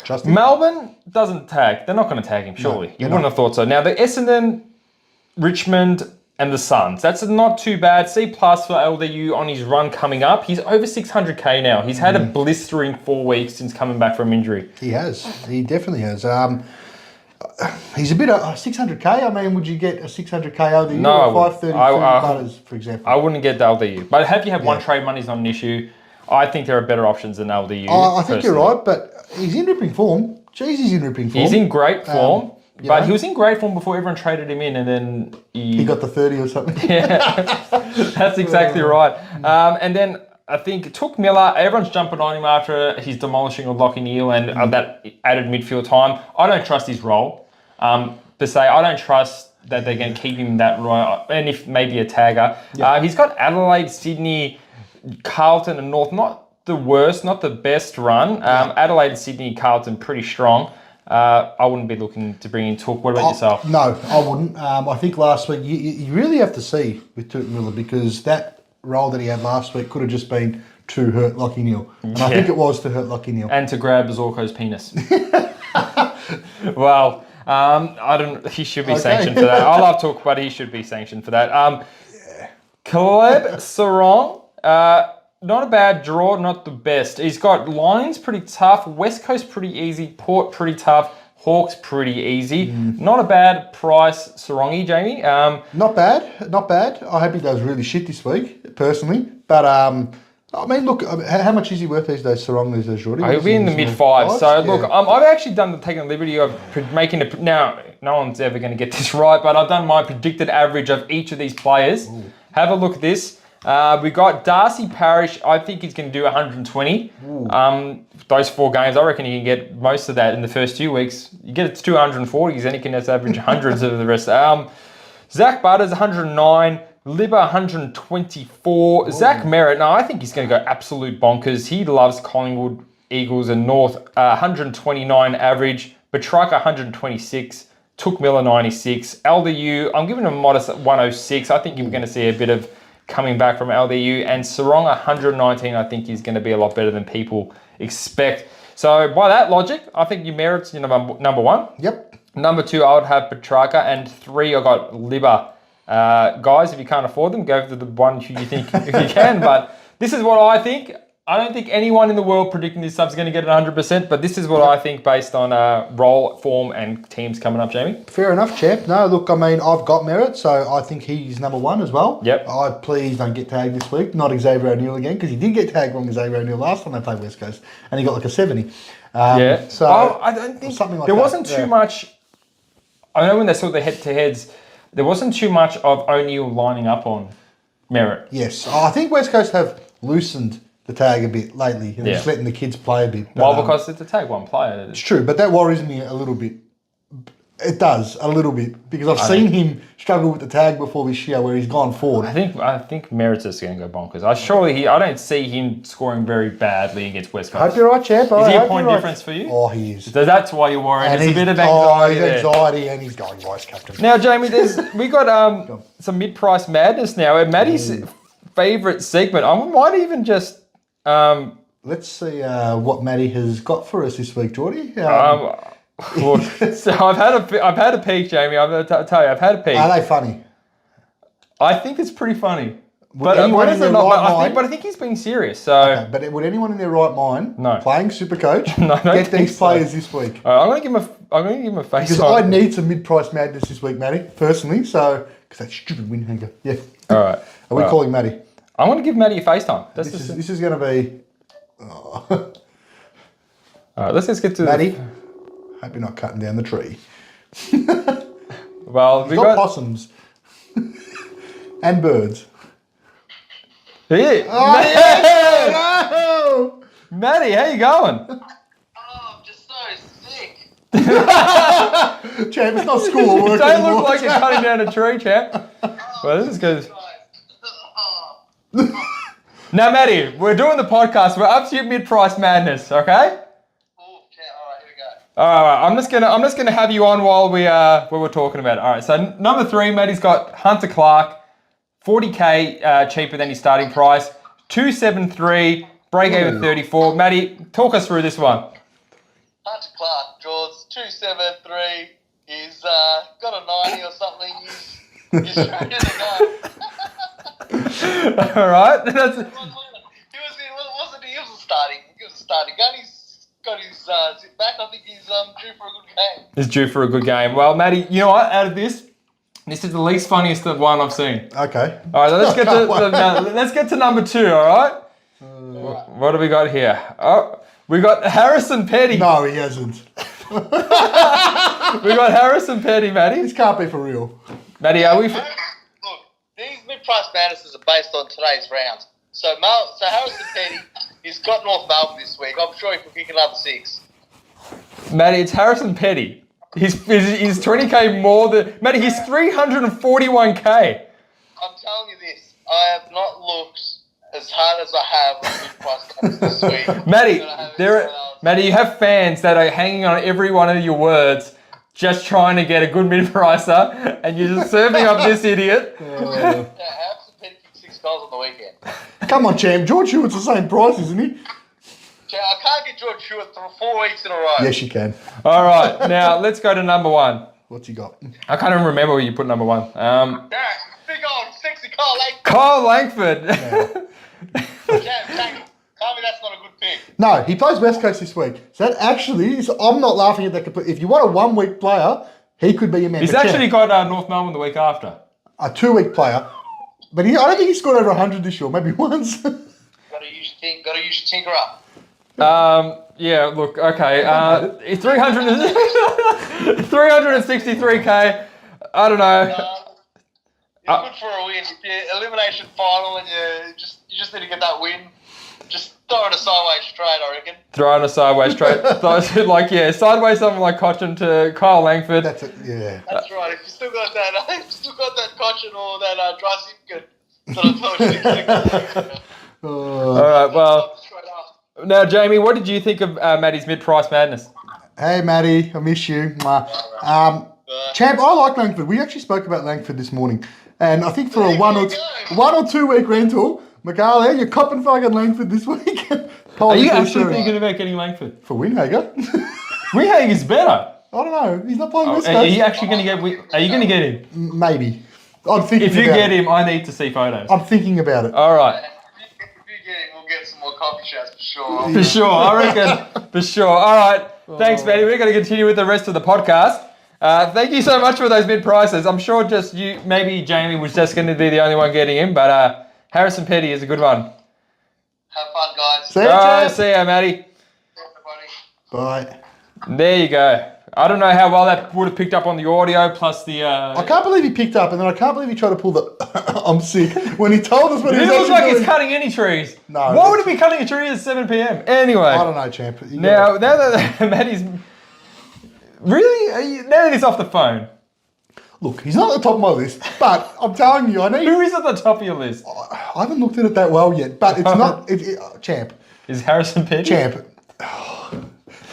Speaker 3: Trust him.
Speaker 2: Melbourne doesn't tag. They're not going to tag him, surely. You wouldn't have thought so. Now, the Essendon, Richmond, and the Suns. That's not too bad. C+ for LDU on his run coming up. He's over 600k now. He's had a blistering 4 weeks since coming back from injury.
Speaker 3: He has. He definitely has. He's a bit of 600k. I mean, would you get a 600k LDU or 530 Butters, for example?
Speaker 2: I wouldn't get the LDU. But have you had one trade money's not an issue. I think there are better options than LDU.
Speaker 3: I think you're right, but he's in ripping form. Jeez, he's in ripping form.
Speaker 2: He's in great form. But he was in great form before everyone traded him in, and then
Speaker 3: he got the 30 or something.
Speaker 2: Yeah, that's exactly right. And then I think Took Miller, everyone's jumping on him after he's demolishing a Lockie Neal and that added midfield time. I don't trust his role. Per se, I don't trust that they're going to keep him that role, and if maybe a tagger. He's got Adelaide, Sydney, Carlton and North, not the worst, not the best run. Adelaide and Sydney, Carlton, pretty strong. I wouldn't be looking to bring in Took. What about yourself?
Speaker 3: No, I wouldn't. I think last week, you really have to see with Took Miller, because that role that he had last week could have just been to hurt Lockie Neal. And I think it was to hurt Lockie Neal.
Speaker 2: And to grab Zorko's penis. Well, I don't. He should be sanctioned for that. I love Took, but he should be sanctioned for that. Caleb Sarong, not a bad draw, not the best. He's got Lions pretty tough, West Coast pretty easy, Port pretty tough, Hawks pretty easy. Not a bad price, Sarongi, Jamie.
Speaker 3: Not bad, not bad. I hope he does really shit this week, personally. But I mean, look, how much is he worth these days, Sarong, these days, Jordy?
Speaker 2: He'll be in the mid-5s. So, look, I've actually taken the liberty of making a... Now, no one's ever going to get this right, but I've done my predicted average of each of these players. Ooh. Have a look at this. We got Darcy Parish. I think he's going to do 120. Those 4 games, I reckon he can get most of that in the first 2 weeks. You get it to 240s, then he can just average hundreds of the rest. Zach Butters, 109. Libba, 124. Zach Merritt, no, I think he's going to go absolute bonkers. He loves Collingwood, Eagles and North. 129 average. Petrarca, 126. Took Miller, 96. LDU, I'm giving him a modest 106. I think you're going to see a bit of coming back from LDU. And Sarong, 119. I think he's going to be a lot better than people expect. So by that logic, I think your Merritt's your number 1.
Speaker 3: Yep.
Speaker 2: Number 2, I would have Petrarca. And 3, I got Libba. Guys, if you can't afford them, go for the one who you think you can. But this is what I think. I don't think anyone in the world predicting this sub's going to get it 100%, but this is what I think based on role, form, and teams coming up, Jamie.
Speaker 3: Fair enough, champ. No, look, I mean, I've got Merritt, so I think he's number 1 as well.
Speaker 2: Yep.
Speaker 3: Please don't get tagged this week. Not Xavier O'Neill again, because he did get tagged wrong Xavier O'Neill last time they played West Coast, and he got like a 70.
Speaker 2: So I don't think
Speaker 3: something like
Speaker 2: there
Speaker 3: that.
Speaker 2: wasn't too much. I know when they saw the head-to-heads, there wasn't too much of O'Neill lining up on Merritt.
Speaker 3: Yes, I think West Coast have loosened the tag a bit lately, and just letting the kids play a bit.
Speaker 2: Well, because it's a tag 1 player.
Speaker 3: It's true, but that worries me a little bit. It does, a little bit, because I've seen him struggle with the tag before this year, where he's gone forward.
Speaker 2: I think Merritt's just going to go bonkers. I don't see him scoring very badly against West Coast.
Speaker 3: I hope you're right, champ.
Speaker 2: Is he a point difference for you?
Speaker 3: Oh, he is.
Speaker 2: So that's why you're worried.
Speaker 3: And
Speaker 2: there's a bit of anxiety
Speaker 3: he's anxiety, and he's going vice captain.
Speaker 2: Now, Jamie, we got some mid-price madness now. Mattys' favourite segment. I might even just...
Speaker 3: Let's see what Matty has got for us this week, Geordie.
Speaker 2: Look, so I've had a peek, Jamie. I'm going to tell you, I've had a peek.
Speaker 3: Are they funny?
Speaker 2: I think it's pretty funny.
Speaker 3: But
Speaker 2: I think he's being serious. So,
Speaker 3: okay, but would anyone in their right mind playing SuperCoach get these players this week?
Speaker 2: All right, I'm going to give him a face.
Speaker 3: Because I need some mid-price madness this week, Matty, personally. So, because that stupid win hanger. Yeah.
Speaker 2: All right.
Speaker 3: Are we calling Matty?
Speaker 2: I'm going to give Matty a FaceTime.
Speaker 3: This is going to be.
Speaker 2: All right, let's just get to
Speaker 3: Matty. Hope you're not cutting down the tree.
Speaker 2: Well, we got
Speaker 3: possums and birds.
Speaker 2: Here.
Speaker 3: Oh, yeah! No!
Speaker 2: Matty, how you going?
Speaker 4: Oh, I'm just so sick.
Speaker 3: Champ, it's not school work.
Speaker 2: You don't look like you're cutting down a tree, champ. Well, this is good. Now, Matty, we're doing the podcast. We're up to your mid-price madness, okay?
Speaker 4: Oh, okay, all right, here we go.
Speaker 2: All right, I'm just gonna have you on while we're talking about it. All right, so number 3, Matty's got Hunter Clark, 40k cheaper than his starting price, 273, break even 34. Matty, talk us through this one.
Speaker 4: Hunter Clark draws 273. He's got a 90 or something. He's ready to go.
Speaker 2: All right,
Speaker 4: He was a starting gun. He's got his zip back. I think he's due for a good game.
Speaker 2: He's due for a good game. Well, Matty, you know what? Out of this is the least funniest one I've seen.
Speaker 3: Okay.
Speaker 2: All right, let's get to number 2. All right. What do we got here? Oh, we got Harrison Petty.
Speaker 3: No, he hasn't.
Speaker 2: We got Harrison Petty, Matty.
Speaker 3: This can't be for real.
Speaker 2: Matty, are we?
Speaker 4: Look, these mid-price madnesses are based on today's rounds. So Harrison Petty, he's got North Melbourne this week. I'm sure he can kick another 6.
Speaker 2: Matty, it's Harrison Petty. He's 20k more than Matty. He's 341k.
Speaker 4: I'm telling you this. I have not looked as hard as I have with mid-price cups this week.
Speaker 2: Matty,
Speaker 4: I'm gonna have everyone else.
Speaker 2: Matty, you have fans that are hanging on every one of your words, just trying to get a good mid-pricer, and you're just serving up this idiot.
Speaker 4: Yeah, Harrison Petty kicked 6 goals on the weekend.
Speaker 3: Come on, champ. George Hewitt's the same price, isn't he?
Speaker 4: Yeah, I can't get George Hewitt for 4 weeks in a row.
Speaker 3: Yes, you can.
Speaker 2: All right, now let's go to number 1.
Speaker 3: What's he got?
Speaker 2: I can't even remember where you put number 1.
Speaker 4: Yeah, big old sexy Kyle Langford.
Speaker 2: Kyle Langford.
Speaker 4: Tell me that's not a good pick.
Speaker 3: No, he plays West Coast this week. So that actually is, I'm not laughing at that completely. If you want a 1 week player, he could be your man.
Speaker 2: He's
Speaker 3: But
Speaker 2: actually got North Melbourne the week after.
Speaker 3: a 2 week player. But I don't think he scored over 100 this year, maybe once.
Speaker 4: Gotta use your tinker up.
Speaker 2: Yeah, look, okay. 363k. I don't know.
Speaker 4: It's good for a win. If you're elimination final and you just need to get that win, just throw it a sideways straight, I reckon.
Speaker 2: Throwing a sideways straight. Sideways something like Cochin to Kyle Langford.
Speaker 3: That's it, yeah.
Speaker 4: That's right. If you still got that, Cochin or that dry Simkin,
Speaker 2: All right, well,
Speaker 4: straight up.
Speaker 2: now, Jamie, what did you think of Matty's mid-price madness?
Speaker 3: Hey, Matty, I miss you. Champ, I like Langford. We actually spoke about Langford this morning. And I think for a 1 or 2 week rental, McCarley, you're copping fucking Langford this week.
Speaker 2: Are you actually thinking about getting Langford?
Speaker 3: For Winhager?
Speaker 2: Winhager's better.
Speaker 3: I don't know. He's not playing West
Speaker 2: Are
Speaker 3: Coast.
Speaker 2: you actually going to get? Are you going to get him?
Speaker 3: Maybe. I'm thinking
Speaker 2: If you
Speaker 3: about
Speaker 2: get
Speaker 3: it.
Speaker 2: him, I need to see photos.
Speaker 3: I'm thinking about it.
Speaker 2: All right.
Speaker 4: If you get him, we'll get some more coffee chats for sure.
Speaker 2: For sure, I reckon. For sure. All right. Thanks, Matty. We're going to continue with the rest of the podcast. Thank you so much for those mid prices. I'm sure just you, maybe Jamie was just going to be the only one getting him, but Harrison Petty is a good one.
Speaker 4: Have fun, guys.
Speaker 3: See you,
Speaker 2: All right,
Speaker 3: champ.
Speaker 2: see ya, Matty.
Speaker 4: Everybody.
Speaker 3: Bye.
Speaker 2: There you go. I don't know how well that would have picked up on the audio, plus the...
Speaker 3: I can't believe he picked up, and then I can't believe he tried to pull the I'm sick when he told us what
Speaker 2: It
Speaker 3: he was
Speaker 2: doesn't look like
Speaker 3: actually
Speaker 2: he's
Speaker 3: doing.
Speaker 2: cutting any trees.
Speaker 3: No,
Speaker 2: Why would he be cutting a tree at 7 p.m? Anyway.
Speaker 3: I don't know, champ. You
Speaker 2: Now
Speaker 3: gotta-
Speaker 2: that Matty's... Really? Now that he's off the phone.
Speaker 3: Look, he's not at the top of my list, but I'm telling you, I need.
Speaker 2: Who is at the top of your list?
Speaker 3: I haven't looked at it that well yet, but it's not. Champ.
Speaker 2: Is Harrison Petty?
Speaker 3: Champ.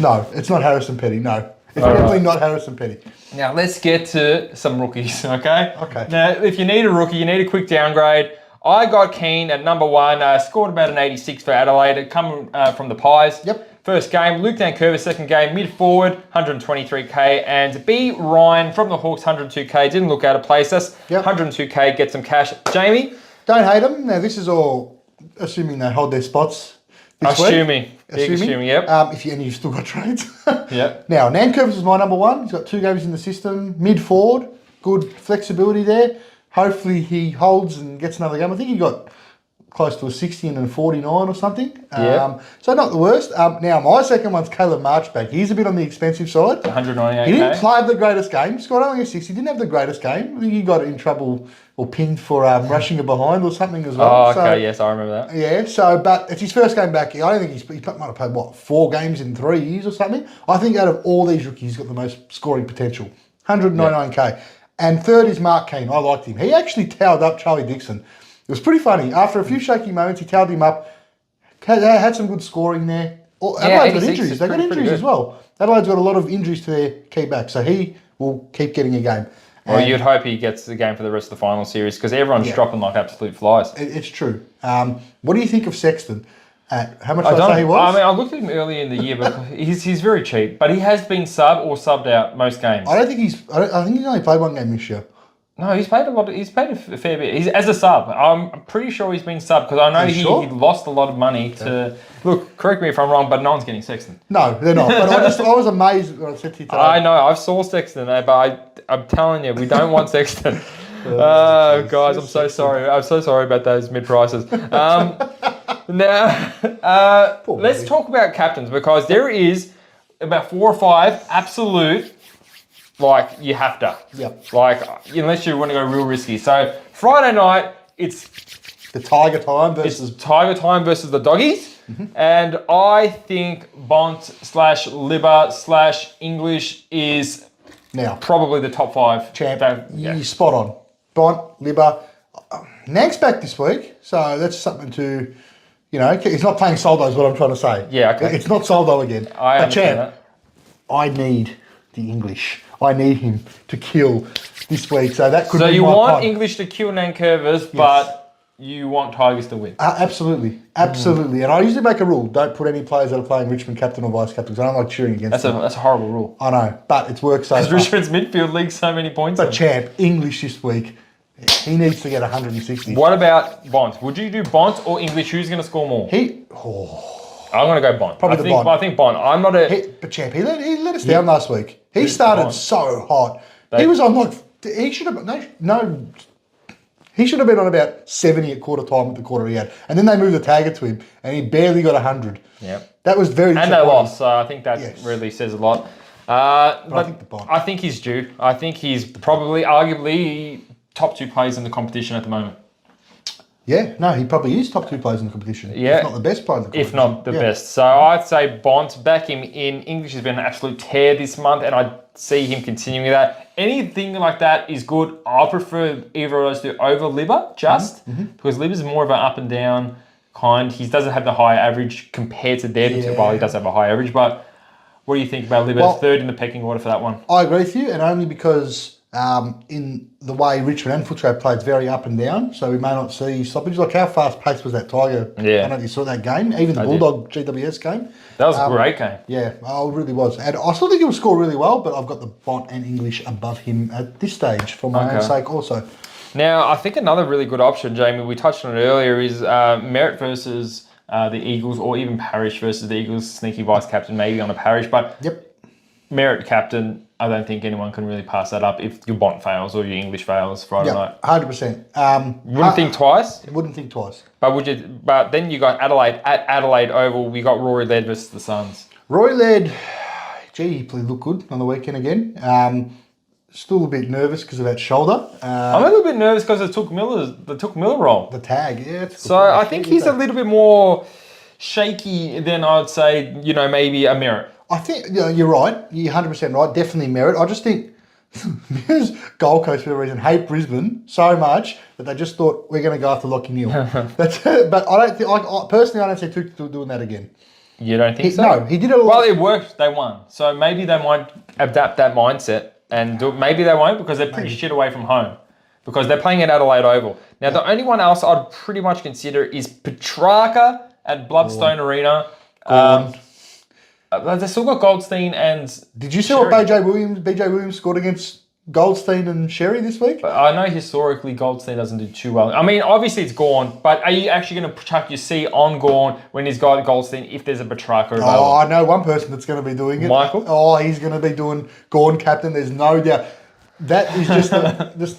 Speaker 3: No, it's not Harrison Petty. No, it's
Speaker 2: All
Speaker 3: definitely
Speaker 2: right.
Speaker 3: not Harrison Petty.
Speaker 2: Now let's get to some rookies, okay?
Speaker 3: Okay.
Speaker 2: Now, if you need a rookie, you need a quick downgrade. I got Keane at number 1, scored about an 86 for Adelaide, coming from the Pies.
Speaker 3: Yep.
Speaker 2: First game, Luke Dankervis, second game, mid forward, 123k, and B Ryan from the Hawks, 102k. Didn't look out of place. That's
Speaker 3: Yep.
Speaker 2: 102k, get some cash. Jamie?
Speaker 3: Don't hate them. Now this is all assuming they hold their spots. This week.
Speaker 2: Assuming. Big assuming, yep.
Speaker 3: If you and you've still got trades.
Speaker 2: Yep.
Speaker 3: Now Nankervis is my number 1. He's got 2 games in the system. Mid forward, good flexibility there. Hopefully he holds and gets another game. I think he got close to a 60 and a 49 or something.
Speaker 2: Yeah.
Speaker 3: So not the worst. Now my second one's Caleb Marchbank. He's a bit on the expensive side.
Speaker 2: 198k.
Speaker 3: He didn't play the greatest game. Scored only a 60. Didn't have the greatest game. I think he got in trouble or pinged for rushing a behind or something as well.
Speaker 2: Oh, okay,
Speaker 3: So,
Speaker 2: yes, I remember that.
Speaker 3: yeah, so, but it's his first game back. I don't think he might have played, 4 games in 3 years or something. I think out of all these rookies, he's got the most scoring potential. 199k. And third is Mark Keane. I liked him. He actually towed up Charlie Dixon. It was pretty funny. After a few shaky moments, he towed him up. Had some good scoring there. Adelaide's got
Speaker 2: 86
Speaker 3: injuries.
Speaker 2: is
Speaker 3: They've got
Speaker 2: pretty
Speaker 3: injuries
Speaker 2: good.
Speaker 3: as well. Adelaide's got a lot of injuries to their key back. So he will keep getting a game.
Speaker 2: Well,
Speaker 3: And
Speaker 2: you'd hope he gets the game for the rest of the final series because everyone's
Speaker 3: Yeah.
Speaker 2: dropping like absolute flies.
Speaker 3: It's true. What do you think of Sexton? How much
Speaker 2: I
Speaker 3: did I say he was?
Speaker 2: I mean, I looked at him earlier in the year, but he's very cheap. But he has been subbed out most games.
Speaker 3: I think he's only played 1 game this year.
Speaker 2: No, he's played a lot. He's played a fair bit. He's as a sub. I'm pretty sure he's been subbed because I know
Speaker 3: Are you sure?
Speaker 2: he lost a lot of money to. Look, correct me if I'm wrong, but no one's getting Sexton.
Speaker 3: No, they're not. But I was amazed when I said to you today.
Speaker 2: I know. I've saw Sexton, but I'm telling you, we don't want Sexton. Oh, guys, I'm so sorry. I'm so sorry about those mid prices. Now, let's
Speaker 3: buddy.
Speaker 2: talk about captains because there is about 4 or 5 absolute. Like, you have to.
Speaker 3: Yep.
Speaker 2: Like, unless you want to go real risky. So, Friday night, it's
Speaker 3: The Tiger time versus
Speaker 2: Tiger time versus the Doggies. And I think Bont/Libba/English is
Speaker 3: now.
Speaker 2: probably the top 5.
Speaker 3: Champ,
Speaker 2: Yeah.
Speaker 3: you're spot on. Bont, Libba. Nank's back this week, so that's something to, he's not playing Soldo is what I'm trying to say.
Speaker 2: Yeah, okay.
Speaker 3: It's not Soldo again.
Speaker 2: I
Speaker 3: But
Speaker 2: understand
Speaker 3: champ,
Speaker 2: that.
Speaker 3: I need the English. I need him to kill this week, so that could
Speaker 2: So
Speaker 3: be
Speaker 2: you
Speaker 3: my
Speaker 2: want
Speaker 3: punt.
Speaker 2: English to kill Nankervis, but you want Tigers to win.
Speaker 3: Absolutely. And I usually make a rule: don't put any players that are playing Richmond captain or vice captain. Because I don't like cheering against them.
Speaker 2: That's a horrible rule.
Speaker 3: I know, but it's worked so
Speaker 2: Because
Speaker 3: far.
Speaker 2: Richmond's midfield leagues so many points.
Speaker 3: But champ, English this week, he needs to get 160.
Speaker 2: What about Bont? Would you do Bont or English? Who's going to score more? I'm going to go Bont.
Speaker 3: Probably the Bont.
Speaker 2: I think Bont. I'm not a...
Speaker 3: But champ, he let us down last week. He started so hot. He was on he should have he should have been on about 70 at quarter time at the quarter he had. And then they moved the tagger to him and he barely got 100.
Speaker 2: Yeah.
Speaker 3: That was very
Speaker 2: And they
Speaker 3: disappointing.
Speaker 2: lost, so I think that really says a lot. But
Speaker 3: I
Speaker 2: I think he's due. I think he's probably, arguably, top 2 players in the competition at the moment.
Speaker 3: Yeah, no, he probably is top 2 players in the competition.
Speaker 2: Yeah.
Speaker 3: If not the best player in the competition.
Speaker 2: If not the best. So I'd say Bont, back him in. English has been an absolute tear this month, and I see him continuing that. Anything like that is good. I prefer either of those two over Libba, because Libba's more of an up and down kind. He doesn't have the high average compared to their two. Well, he does have a high average, but what do you think about Libba?
Speaker 3: Well,
Speaker 2: third in the pecking order for that one.
Speaker 3: I agree with you, and only because in the way Richmond and Footscray played, it's very up and down, so we may not see stoppage. Like, how fast-paced was that Tiger?
Speaker 2: Yeah.
Speaker 3: I don't know if you saw that game, even the Bulldog GWS game.
Speaker 2: That was a great game.
Speaker 3: Yeah, it really was. And I still think he'll score really well, but I've got the Bont and English above him at this stage for my own sake also.
Speaker 2: Now, I think another really good option, Jamie, we touched on it earlier, is Merritt versus the Eagles, or even Parrish versus the Eagles. Sneaky vice captain maybe on a Parrish, but Merritt captain, I don't think anyone can really pass that up if your Bont fails or your English fails Friday night.
Speaker 3: 100%.
Speaker 2: Wouldn't think twice.
Speaker 3: Wouldn't think twice.
Speaker 2: But then you got Adelaide at Adelaide Oval. We got Rory Laird versus the Suns.
Speaker 3: Rory Laird, he looked good on the weekend again. Still a bit nervous because of that shoulder.
Speaker 2: I'm a little bit nervous because they took Miller role.
Speaker 3: The tag, yeah.
Speaker 2: So I think he's a little bit more shaky than I'd say, maybe a Merritt.
Speaker 3: I think you're right. You're 100% right. Definitely Merritt. I just think because Gold Coast for a reason hate Brisbane so much that they just thought we're going to go after Lockie Neal. But I don't think. Personally, I don't see Tuke doing that again.
Speaker 2: You don't think so?
Speaker 3: No, he did it a lot.
Speaker 2: Well, it worked. They won. So maybe they might adapt that mindset and do it. Maybe they won't because they're pretty shit away from home. Because they're playing at Adelaide Oval. Now, the only one else I'd pretty much consider is Petrarca at Bloodstone Arena. They still got Goldstein and
Speaker 3: Did you see
Speaker 2: Sherry.
Speaker 3: what BJ Williams scored against Goldstein and Sherry this week?
Speaker 2: But I know historically Goldstein doesn't do too well. I mean, obviously it's Gawn, but are you actually going to chuck your C on Gawn when he's got Goldstein if there's a Petrarca available?
Speaker 3: Oh, I know one person that's going to be doing it.
Speaker 2: Michael?
Speaker 3: Oh, he's going to be doing Gawn captain. There's no doubt. That is just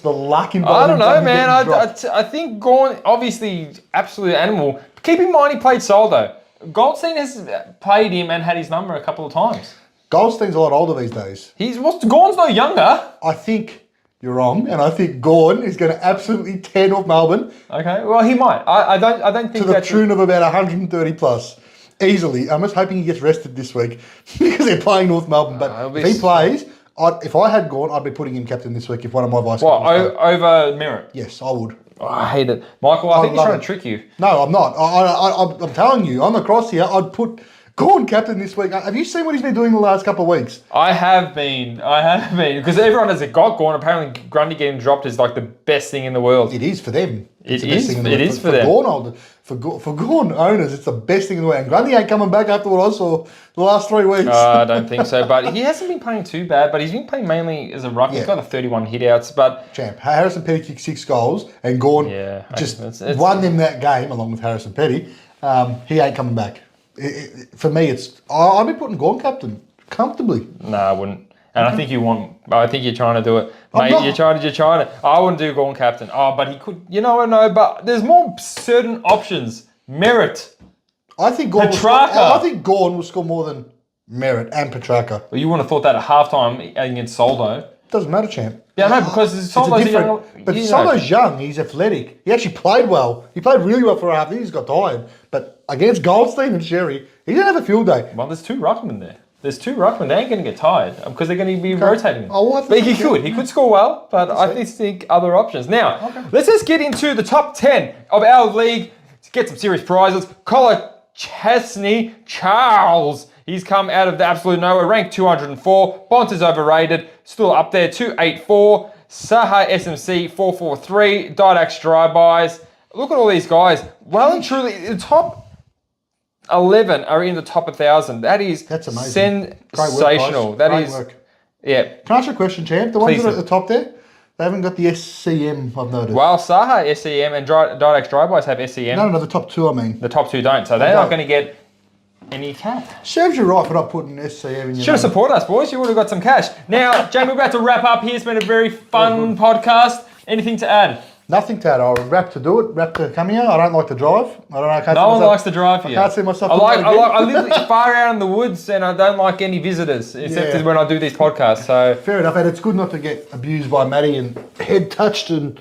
Speaker 3: the luck involved.
Speaker 2: I don't know, man.
Speaker 3: I
Speaker 2: I think Gawn, obviously, absolute animal. Keep in mind he played Soldo. Goldstein has played him and had his number a couple of times.
Speaker 3: Goldstein's a lot older these days.
Speaker 2: Gawn's no younger.
Speaker 3: I think you're wrong, and I think Gawn is going to absolutely tear North Melbourne
Speaker 2: Okay, well he might. I don't think
Speaker 3: to the
Speaker 2: that's
Speaker 3: tune of about 130 plus. Easily. I'm just hoping he gets rested this week because they're playing North Melbourne. But if he plays, if I had Gawn, I'd be putting him captain this week if one of my vice captains played.
Speaker 2: Over Merritt?
Speaker 3: Yes, I would.
Speaker 2: Oh, I hate it. Michael, I think he's trying to trick you.
Speaker 3: No, I'm not. I'm telling you, on the cross here, I'd put Gawn captain this week. Have you seen what he's been doing the last couple of weeks?
Speaker 2: I have been. Because everyone has got Gawn. Apparently, Grundy getting dropped is like the best thing in the world.
Speaker 3: It is for them. It's
Speaker 2: It
Speaker 3: the best
Speaker 2: is-
Speaker 3: thing in the
Speaker 2: it
Speaker 3: world.
Speaker 2: is for them.
Speaker 3: For Gawn owners, it's the best thing in the world. And Grundy ain't coming back after what I saw the last 3 weeks.
Speaker 2: I don't think so. But he hasn't been playing too bad. But he's been playing mainly as a ruck. He's got the 31 hitouts. But
Speaker 3: Champ. Harrison Petty kicked 6 goals and Gawn just won them that game along with Harrison Petty. He ain't coming back. For me, I'd be putting Gawn captain comfortably.
Speaker 2: no, I wouldn't. And I think I think you're trying to do it.
Speaker 3: I'm
Speaker 2: Mate,
Speaker 3: not.
Speaker 2: you're trying to. I wouldn't do Gawn captain. Oh, but he could. No, but there's more certain options. Merritt.
Speaker 3: I think Gawn
Speaker 2: Petrarca.
Speaker 3: will score more than Merritt and Petrarca.
Speaker 2: Well, you wouldn't have thought that at halftime against Soldo.
Speaker 3: Doesn't matter, champ.
Speaker 2: Yeah, no, because Soldo's a young...
Speaker 3: But Soldo's young. He's athletic. He actually played well. He played really well for a half. He's got tired. But against Goldstein and Sherry, he didn't have a field day.
Speaker 2: Well, there's 2 ruckmen there. There's 2 ruckmen. They ain't going to get tired because they're going to be rotating him.
Speaker 3: Oh, what?
Speaker 2: But he could score well, but I just think other options. Now, let's just get into the top 10 of our league to get some serious prizes. Collar Chesney Charles. He's come out of the absolute nowhere, ranked 204. Bont is overrated, still up there, 284. Saha SMC 443. Didax Dry-Buys. Look at all these guys. Well and truly, the top 11 are in the top 1,000. That's
Speaker 3: amazing.
Speaker 2: Sensational.
Speaker 3: Great work.
Speaker 2: Yeah.
Speaker 3: Can I ask you a question, champ? The ones that are at the top there, they haven't got the SCM, I've noticed.
Speaker 2: Well, Saha SCM and Didax Dry-Buys have SCM.
Speaker 3: No, the top 2, I mean.
Speaker 2: The top 2 don't, so they're not going to get any cash.
Speaker 3: Serves you right for not putting SCM in your
Speaker 2: Should have supported us, boys. You would have got some cash. Now, Jamie, we're about to wrap up here. It's been a very fun podcast. Anything to add?
Speaker 3: Nothing to add. I'll wrap to do it. Wrap to come here. I don't like to drive. I don't know. I can't
Speaker 2: No one likes to drive here.
Speaker 3: I can't see myself.
Speaker 2: I live far out in the woods, and I don't like any visitors, except when I do these podcasts. So
Speaker 3: fair enough, and it's good not to get abused by Matty and head touched and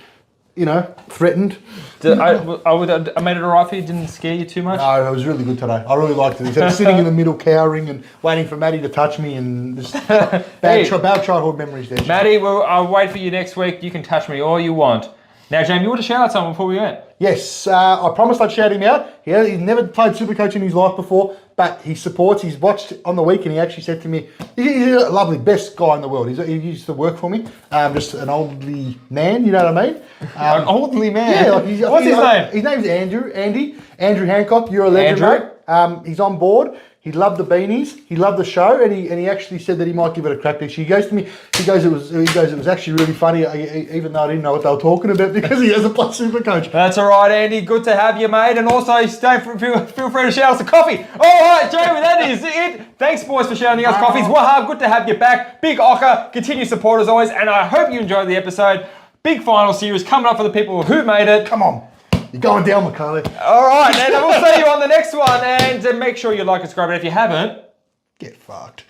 Speaker 3: threatened.
Speaker 2: I made it alright for you. Didn't scare you too much.
Speaker 3: No, it was really good today. I really liked it. Instead of sitting in the middle, cowering and waiting for Matty to touch me, and just bad childhood memories there.
Speaker 2: Matty, I'll wait for you next week. You can touch me all you want. Now, Jamie, you want to shout out someone before we went?
Speaker 3: Yes, I promised I'd shout him out. He's never played SuperCoach in his life before, but he supports. He's watched on the week, and he actually said to me, he's a lovely, best guy in the world. He used to work for me. Just an oldly man, you know what I mean?
Speaker 2: An oldly man?
Speaker 3: Yeah.
Speaker 2: What's his name?
Speaker 3: His name's Andrew Hancock. You're a legend, mate. He's on board. He loved the beanies. He loved the show, and he actually said that he might give it a crack next year. He goes to me. He goes, it was actually really funny, even though I didn't know what they were talking about because he hasn't played SuperCoach.
Speaker 2: That's all right, Andy. Good to have you, mate. And also, feel free to shout us a coffee. All right, Jamie, that is it. Thanks, boys, for shouting us coffees. Wahab, good to have you back. Big Ocker, continue support as always, and I hope you enjoyed the episode. Big final series coming up for the people who made it.
Speaker 3: Come on. You're going down, Macaulay.
Speaker 2: All right, and we'll see you on the next one. And make sure you like and subscribe. And if you haven't,
Speaker 3: get fucked.